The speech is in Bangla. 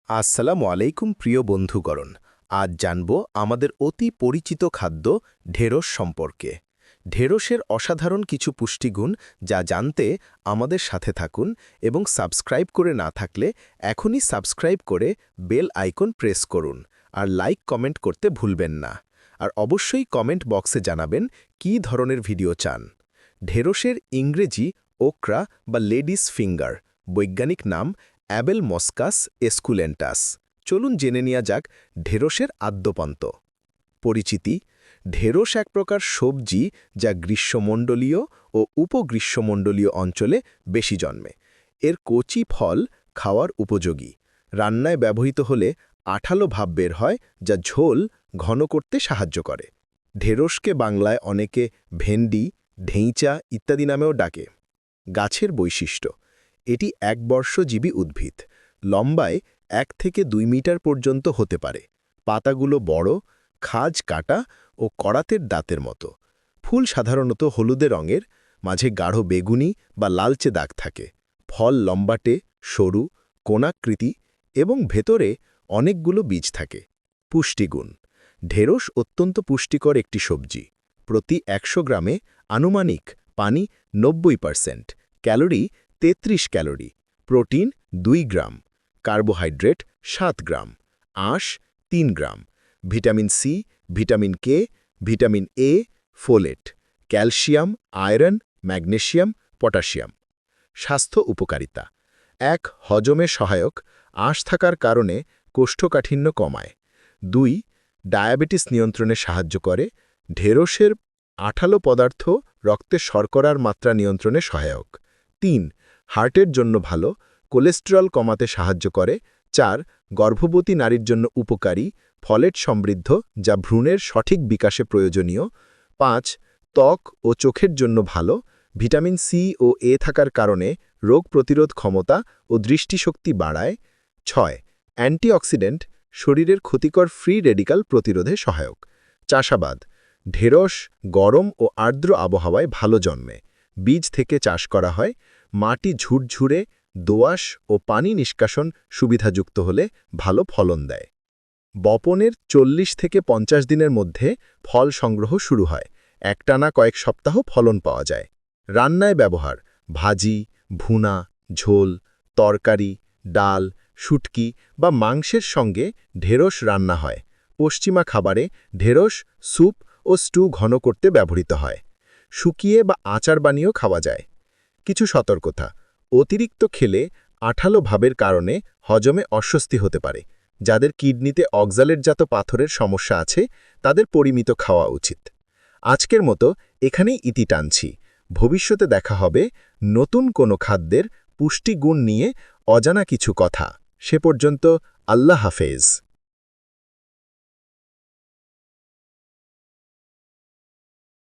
আসসালামু আলাইকুম প্রিয় বন্ধুগণ। আজ জানব আমাদের অতি পরিচিত খাদ্য ঢেঁড়স সম্পর্কে। ঢেঁড়সের অসাধারণ কিছু পুষ্টিগুণ যা জানতে আমাদের সাথে থাকুন এবং সাবস্ক্রাইব করে না থাকলে এখনই সাবস্ক্রাইব করে বেল আইকন প্রেস করুন আর লাইক কমেন্ট করতে ভুলবেন না। আর অবশ্যই কমেন্ট বক্সে জানাবেন কী ধরনের ভিডিও চান। ঢেঁড়সের ইংরেজি ওকরা বা লেডিস ফিঙ্গার, বৈজ্ঞানিক নাম অ্যাবেল মস্কাস এসকুলেন্টাস। চলুন জেনে নেওয়া যাক ঢেঁড়সের আদ্যপান্ত। পরিচিতি: ঢেঁড়স এক প্রকার সবজি যা গ্রীষ্মমণ্ডলীয় ও উপগ্রীষ্মমণ্ডলীয় অঞ্চলে বেশি জন্মে। এর কচি ফল খাওয়ার উপযোগী। রান্নায় ব্যবহৃত হলে আঠালো ভাব বের হয় যা ঝোল ঘন করতে সাহায্য করে। ঢেঁড়সকে বাংলায় অনেকে ভেন্ডি, ঢেঁইচা ইত্যাদি নামেও ডাকে। গাছের বৈশিষ্ট্য: এটি একবর্ষজীবী উদ্ভিদ। লম্বায় 1 থেকে 2 মিটার পর্যন্ত হতে পারে। পাতাগুলো বড়, খাঁজ কাটা ও করাতের দাঁতের মতো। ফুল সাধারণত হলুদে রঙের, মাঝে গাঢ় বেগুনি বা লালচে দাগ থাকে। ফল লম্বাটে, সরু, কোণাকৃতি এবং ভেতরে অনেকগুলো বীজ থাকে। পুষ্টিগুণ: ঢেঁড়স অত্যন্ত পুষ্টিকর একটি সবজি। প্রতি 100 গ্রামে আনুমানিক পানি 90%, calorie 33 calorie, protein 2 gram, carbohydrate 7 gram, আঁশ 3 gram, vitamin C, vitamin K, vitamin A, folate, calcium, iron, magnesium, potassium. স্বাস্থ্য উপকারিতা: 1. হজমে সহায়ক, আঁশ থাকার কারণে কোষ্ঠকাঠিন্য কমায়। 2. ডায়াবেটিস নিয়ন্ত্রণে সাহায্য করে। ঢেঁড়সের আঠালো পদার্থ রক্তে শর্করার মাত্রা নিয়ন্ত্রণে সহায়ক। 3. হার্টের জন্য ভালো, কোলেস্টেরল কমাতে সাহায্য করে। 4. গর্ভবতী নারীর জন্য উপকারী, ফলেট সমৃদ্ধ যা ভ্রূণের সঠিক বিকাশে প্রয়োজনীয়। 5. ত্বক ও চোখের জন্য ভালো, ভিটামিন সি ও এ থাকার কারণে রোগ প্রতিরোধ ক্ষমতা ও দৃষ্টিশক্তি বাড়ায়। 6. অ্যান্টিঅক্সিডেন্ট, শরীরের ক্ষতিকর ফ্রি রেডিক্যাল প্রতিরোধে সহায়ক। চাষাবাদ: ঢেঁড়স গরম ও আর্দ্র আবহাওয়ায় ভালো জন্মে। বীজ থেকে চাষ করা হয়। মাটি ঝুরঝুরে, দোআঁশ ও পানি নিষ্কাশন সুবিধাযুক্ত হলে ভালো ফলন দেয়। বপনের 40 থেকে 50 দিনের মধ্যে ফল সংগ্রহ শুরু হয়। একটানা কয়েক সপ্তাহ ফলন পাওয়া যায়। রান্নায় ব্যবহার: ভাজি, ভুনা, ঝোল, তরকারি, ডাল, শুটকি বা মাংসের সঙ্গে ঢেঁড়স রান্না হয়। পশ্চিমা খাবারে ঢেঁড়স স্যুপ ও স্টু ঘন করতে ব্যবহৃত হয়। শুকিয়ে বা আচার বানিয়েও খাওয়া যায়। কিছু সতর্কতা: অতিরিক্ত খেলে আঠালো ভাবের কারণে হজমে অস্বস্তি হতে পারে। যাদের কিডনিতে অক্সালেটজাত পাথরের সমস্যা আছে তাদের পরিমিত খাওয়া উচিত। আজকের মতো এখানেই ইতি টানছি। ভবিষ্যতে দেখা হবে নতুন কোনো খাদ্যের পুষ্টিগুণ নিয়ে, অজানা কিছু কথা। সে পর্যন্ত আল্লাহ হাফেজ।